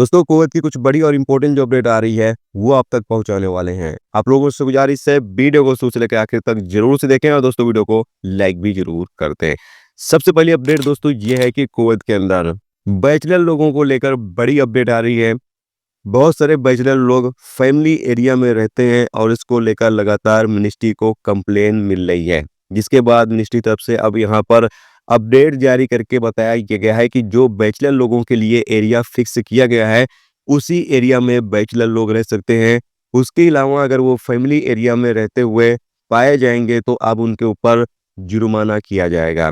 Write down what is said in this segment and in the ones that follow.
दोस्तों, कुवैत की कुछ बड़ी और इम्पोर्टेंट जो अपडेट आ रही है वो आप तक पहुंचाने वाले हैं। आप लोगों से गुजारिश है वीडियो को शुरू से लेकर आखिर तक जरूर से देखें और दोस्तों वीडियो को लाइक भी जरूर करते हैं। सबसे पहली अपडेट दोस्तों ये है कि कुवैत के अंदर बैचलर लोगों को लेकर बड़ी अपडेट आ रही है। बहुत सारे बैचलर लोग फैमिली एरिया में रहते हैं और इसको लेकर लगातार मिनिस्ट्री को कंप्लेन मिल रही है, जिसके बाद मिनिस्ट्री तरफ से अब यहाँ पर अपडेट जारी करके बताया गया है कि जो बैचलर लोगों के लिए एरिया फिक्स किया गया है उसी एरिया में बैचलर लोग रह सकते हैं। उसके अलावा अगर वो फैमिली एरिया में रहते हुए पाए जाएंगे तो अब उनके ऊपर जुर्माना किया जाएगा।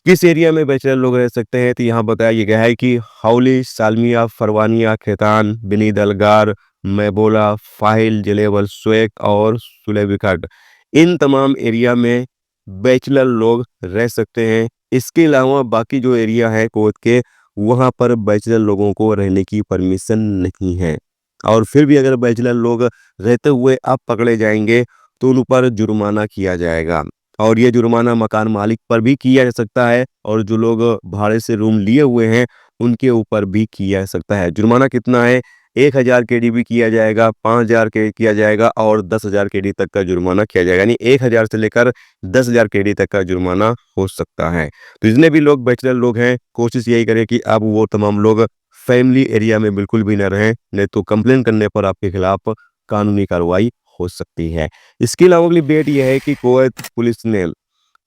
किस एरिया में बैचलर लोग रह सकते हैं तो यहाँ बताया गया है कि हाउली, सालमिया, फरवानिया, खेतान, बिनी दलगार, मैबोला, फाहिल, जलेवल, स्वेक और सुलेबिखट, इन तमाम एरिया में बैचलर लोग रह सकते हैं। इसके अलावा बाकी जो एरिया है कोर्ट के, वहाँ पर बैचलर लोगों को रहने की परमिशन नहीं है। और फिर भी अगर बैचलर लोग रहते हुए अब पकड़े जाएंगे तो उन पर जुर्माना किया जाएगा। और ये जुर्माना मकान मालिक पर भी किया जा सकता है और जो लोग भाड़े से रूम लिए हुए हैं उनके ऊपर भी किया जा सकता है। जुर्माना कितना है? 1000 केडी भी किया जाएगा, 5000 के किया जाएगा और 10,000 केडी तक का जुर्माना किया जाएगा। यानी 1000 से लेकर 10,000 केडी तक का जुर्माना हो सकता है। तो जितने भी लोग बैचलर लोग हैं, कोशिश यही करें कि अब वो तमाम लोग फैमिली एरिया में बिल्कुल भी न रहें, नहीं तो कंप्लेन करने पर आपके खिलाफ कानूनी कार्रवाई हो सकती है। इसके अलावा अगली अपडेट यह है कि कुवैत पुलिस ने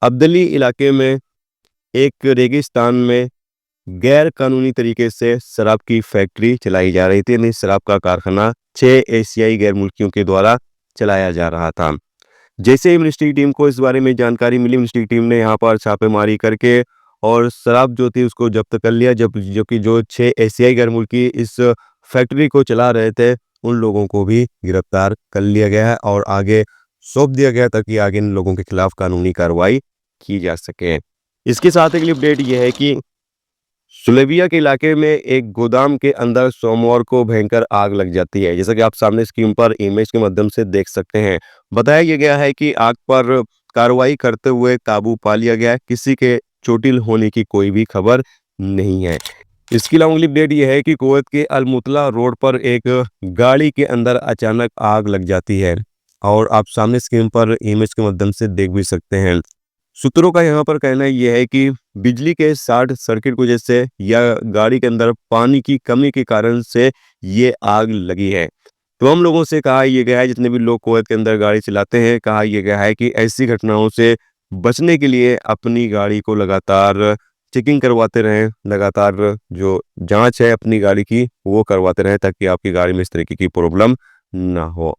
अब्दली इलाके में एक रेगिस्तान में गैर कानूनी तरीके से शराब की फैक्ट्री चलाई जा रही थी। यानी शराब का कारखाना 6 एशियाई गैर मुल्कियों के द्वारा चलाया जा रहा था। जैसे ही मिनिस्ट्री टीम को इस बारे में जानकारी मिली, मिनिस्ट्री टीम ने यहाँ पर छापेमारी करके और शराब जो थी उसको जब्त कर लिया। जब जो कि जो 6 एशियाई गैर मुल्की इस फैक्ट्री को चला रहे थे उन लोगों को भी गिरफ्तार कर लिया गया है और आगे सौंप दिया गया ताकि आगे इन लोगों के खिलाफ कानूनी कार्रवाई की जा सके। इसके साथ अगली अपडेट यह है कि सुलेबिया के इलाके में एक गोदाम के अंदर सोमवार को भयंकर आग लग जाती है। जैसा कि आप सामने स्क्रीन पर इमेज के माध्यम से देख सकते हैं। बताया गया है कि आग पर कार्रवाई करते हुए काबू पा लिया गया है। किसी के चोटिल होने की कोई भी खबर नहीं है। इसके अलावा अगली अपडेट यह है कि कुवैत के अलमुतला रोड पर एक गाड़ी के अंदर अचानक आग लग जाती है और आप सामने स्क्रीन पर इमेज के माध्यम से देख भी सकते हैं। सूत्रों का यहाँ पर कहना यह है कि बिजली के शॉर्ट सर्किट की वजह से या गाड़ी के अंदर पानी की कमी के कारण से ये आग लगी है। तो हम लोगों से कहा यह गया है, जितने भी लोग कुवैत के अंदर गाड़ी चलाते हैं, कहा यह गया है कि ऐसी घटनाओं से बचने के लिए अपनी गाड़ी को लगातार चेकिंग करवाते रहें, लगातार जो जांच है अपनी गाड़ी की वो करवाते रहें ताकि आपकी गाड़ी में इस तरीके की प्रॉब्लम ना हो।